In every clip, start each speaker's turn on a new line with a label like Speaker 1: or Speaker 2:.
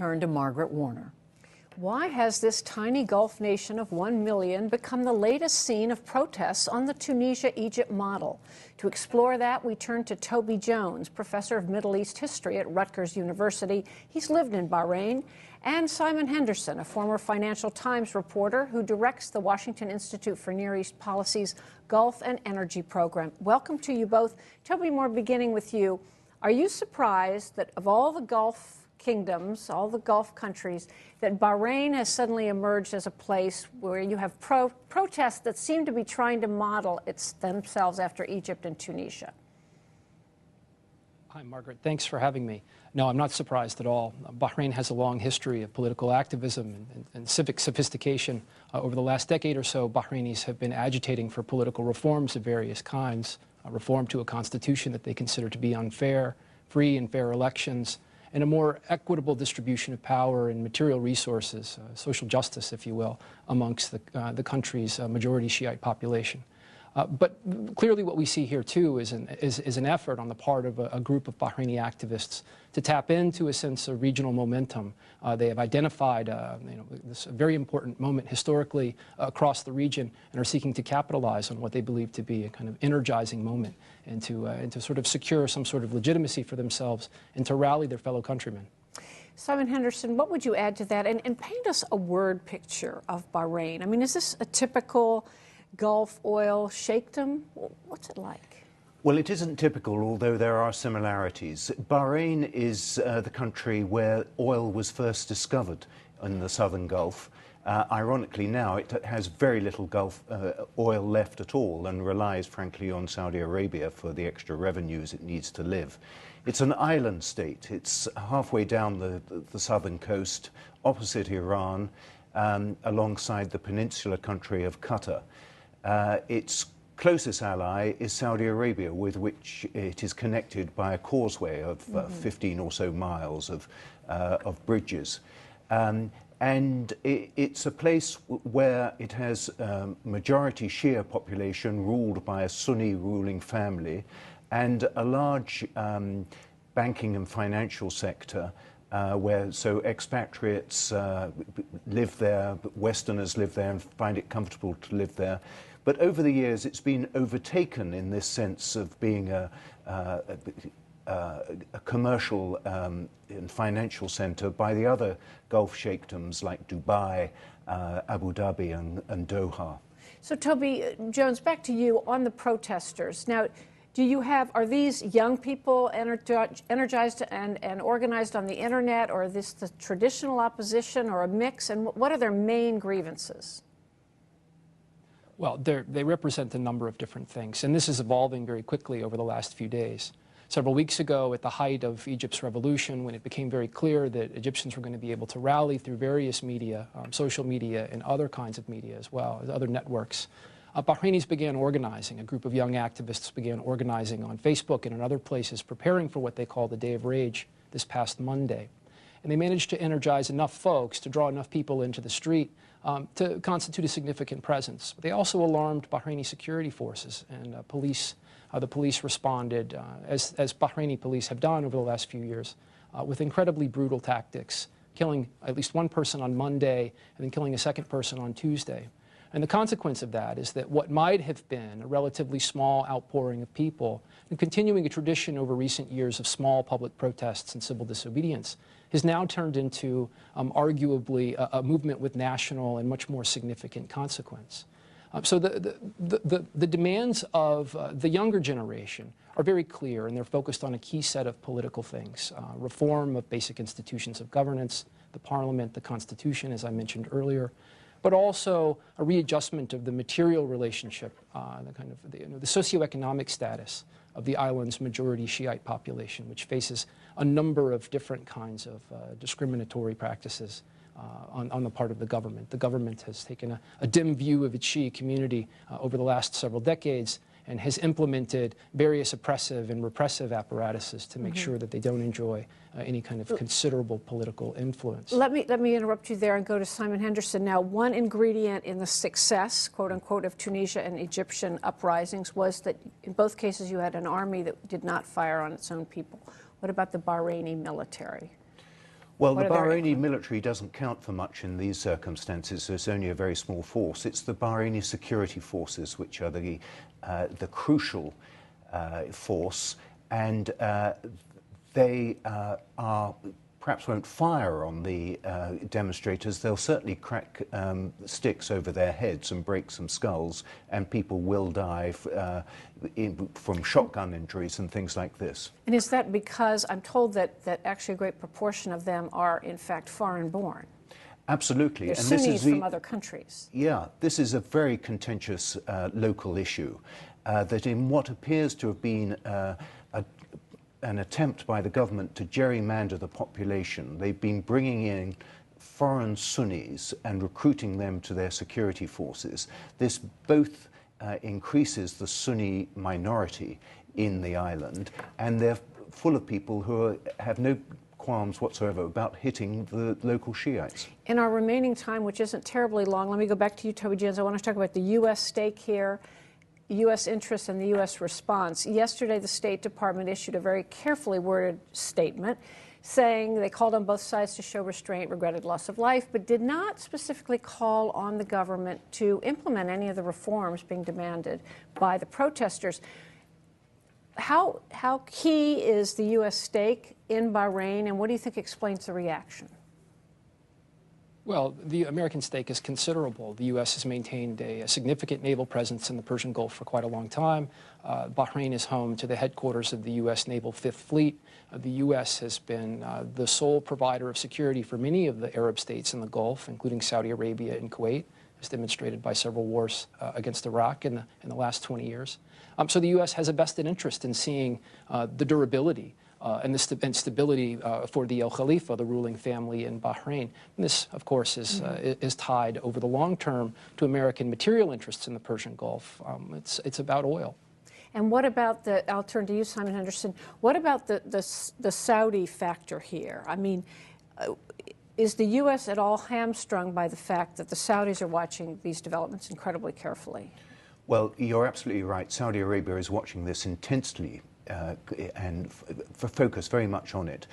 Speaker 1: turn to Margaret Warner.
Speaker 2: Why has this tiny Gulf nation of 1 million become the latest scene of protests on the Tunisia-Egypt model? To explore that, we turn to Toby Jones, professor of Middle East history at Rutgers University. He's lived in Bahrain. And Simon Henderson, a former Financial Times reporter who directs the Washington Institute for Near East Policy's Gulf and Energy Program. Welcome to you both. Toby Moore, beginning with you. Are you surprised that of all the Gulf kingdoms, all the Gulf countries, that Bahrain has suddenly emerged as a place where you have protests that seem to be trying to model themselves after Egypt and Tunisia?
Speaker 3: Hi, Margaret. Thanks for having me. No, I'm not surprised at all. Bahrain has a long history of political activism and civic sophistication. Over the last decade or so, Bahrainis have been agitating for political reforms of various kinds, reform to a constitution that they consider to be unfair, free and fair elections, and a more equitable distribution of power and material resources, social justice, if you will, amongst the country's majority Shiite population. But clearly what we see here, too, is an effort on the part of a group of Bahraini activists to tap into a sense of regional momentum. They have identified this very important moment historically across the region and are seeking to capitalize on what they believe to be a kind of energizing moment and to sort of secure some sort of legitimacy for themselves and to rally their fellow countrymen.
Speaker 2: Simon Henderson, what would you add to that? And paint us a word picture of Bahrain. I mean, is this a typical Gulf oil sheikhdom? What's it like?
Speaker 4: Well, it isn't typical, although there are similarities. Bahrain is the country where oil was first discovered in the southern Gulf. Ironically, now it has very little Gulf oil left at all and relies, frankly, on Saudi Arabia for the extra revenues it needs to live. It's an island state. It's halfway down the southern coast, opposite Iran, alongside the peninsular country of Qatar. Its closest ally is Saudi Arabia, with which it is connected by a causeway of 15 or so miles of bridges. And it's a place where it has a majority Shia population ruled by a Sunni ruling family and a large banking and financial sector where expatriates live there, Westerners live there and find it comfortable to live there. But over the years, it's been overtaken in this sense of being a commercial and financial center by the other Gulf sheikdoms like Dubai, Abu Dhabi, and Doha.
Speaker 2: So, Toby Jones, back to you on the protesters. Now, are these young people energized and organized on the internet, or is this the traditional opposition, or a mix? And what are their main grievances?
Speaker 3: Well, they represent a number of different things, and this is evolving very quickly over the last few days. Several weeks ago, at the height of Egypt's revolution, when it became very clear that Egyptians were going to be able to rally through various media, social media, and other kinds of media as well, as other networks, Bahrainis began organizing. A group of young activists began organizing on Facebook and in other places, preparing for what they call the Day of Rage this past Monday. And they managed to energize enough folks to draw enough people into the street to constitute a significant presence. But they also alarmed Bahraini security forces, and the police responded, as Bahraini police have done over the last few years, with incredibly brutal tactics, killing at least one person on Monday and then killing a second person on Tuesday. And the consequence of that is that what might have been a relatively small outpouring of people and continuing a tradition over recent years of small public protests and civil disobedience has now turned into arguably a movement with national and much more significant consequence. So the demands of the younger generation are very clear, and they're focused on a key set of political things. Reform of basic institutions of governance, the parliament, the constitution, as I mentioned earlier, but also a readjustment of the material relationship, the socioeconomic status of the island's majority Shiite population, which faces a number of different kinds of discriminatory practices on the part of the government. The government has taken a dim view of its Shia community over the last several decades and has implemented various oppressive and repressive apparatuses to make sure that they don't enjoy any kind of considerable political influence.
Speaker 2: Let me interrupt you there and go to Simon Henderson. Now, one ingredient in the success, quote unquote, of Tunisia and Egyptian uprisings was that in both cases you had an army that did not fire on its own people. What about the Bahraini military?
Speaker 4: Well, the Bahraini military doesn't count for much in these circumstances. So it's only a very small force. It's the Bahraini security forces which are the crucial force, and they perhaps won't fire on the demonstrators. They'll certainly crack sticks over their heads and break some skulls, and people will die from shotgun injuries and things like this.
Speaker 2: And is that because I'm told that actually a great proportion of them are in fact foreign-born?
Speaker 4: Absolutely.
Speaker 2: They're Sunnis from other countries.
Speaker 4: Yeah, this is a very contentious local issue that in what appears to have been an attempt by the government to gerrymander the population. They've been bringing in foreign Sunnis and recruiting them to their security forces. This both increases the Sunni minority in the island, and they're full of people who have no qualms whatsoever about hitting the local Shiites.
Speaker 2: In our remaining time, which isn't terribly long, let me go back to you, Toby Jones. I want to talk about the U.S. stake here, U.S. interest and the U.S. response. Yesterday, the State Department issued a very carefully worded statement saying they called on both sides to show restraint, regretted loss of life, but did not specifically call on the government to implement any of the reforms being demanded by the protesters. How key is the U.S. stake in Bahrain, and what do you think explains the reaction?
Speaker 3: Well, the American stake is considerable. The U.S. has maintained a significant naval presence in the Persian Gulf for quite a long time. Bahrain is home to the headquarters of the U.S. Naval Fifth Fleet. The U.S. has been the sole provider of security for many of the Arab states in the Gulf, including Saudi Arabia and Kuwait, as demonstrated by several wars against Iraq in the last 20 years. So the U.S. has a vested interest in seeing the durability and stability for the Al Khalifa, the ruling family in Bahrain. And this, of course, is tied over the long term to American material interests in the Persian Gulf. It's about oil.
Speaker 2: And what about I'll turn to you, Simon Henderson, what about the Saudi factor here? I mean, is the U.S. at all hamstrung by the fact that the Saudis are watching these developments incredibly carefully?
Speaker 4: Well, you're absolutely right. Saudi Arabia is watching this intensely and focus very much on it.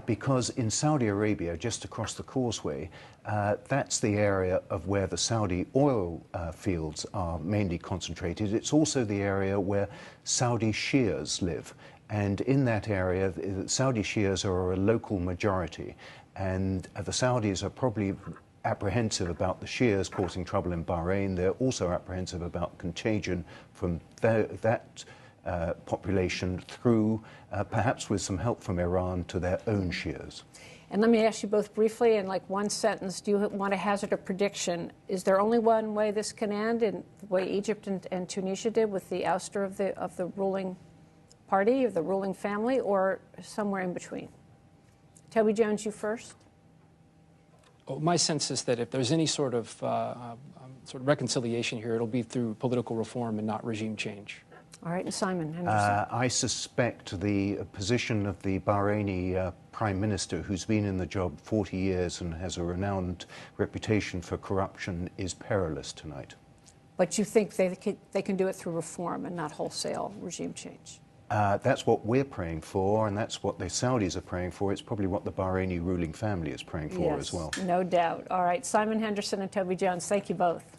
Speaker 4: Because in Saudi Arabia, just across the causeway, that's the area of where the Saudi oil fields are mainly concentrated. It's also the area where Saudi Shias live. And in that area, the Saudi Shias are a local majority. And the Saudis are probably apprehensive about the Shias causing trouble in Bahrain. They're also apprehensive about contagion from that population through, perhaps with some help from Iran, to their own Shias.
Speaker 2: And let me ask you both briefly, in like one sentence, do you want to hazard a prediction? Is there only one way this can end, in the way Egypt and Tunisia did with the ouster of the ruling party, or the ruling family, or somewhere in between? Toby Jones, you first.
Speaker 3: Well, my sense is that if there's any sort of reconciliation here, it'll be through political reform and not regime change.
Speaker 2: All right, and Simon Henderson.
Speaker 4: I suspect the position of the Bahraini Prime Minister, who's been in the job 40 years and has a renowned reputation for corruption, is perilous tonight.
Speaker 2: But you think they can do it through reform and not wholesale regime change?
Speaker 4: That's what we're praying for, and that's what the Saudis are praying for. It's probably what the Bahraini ruling family is praying for as well.
Speaker 2: No doubt. All right, Simon Henderson and Toby Jones, thank you both.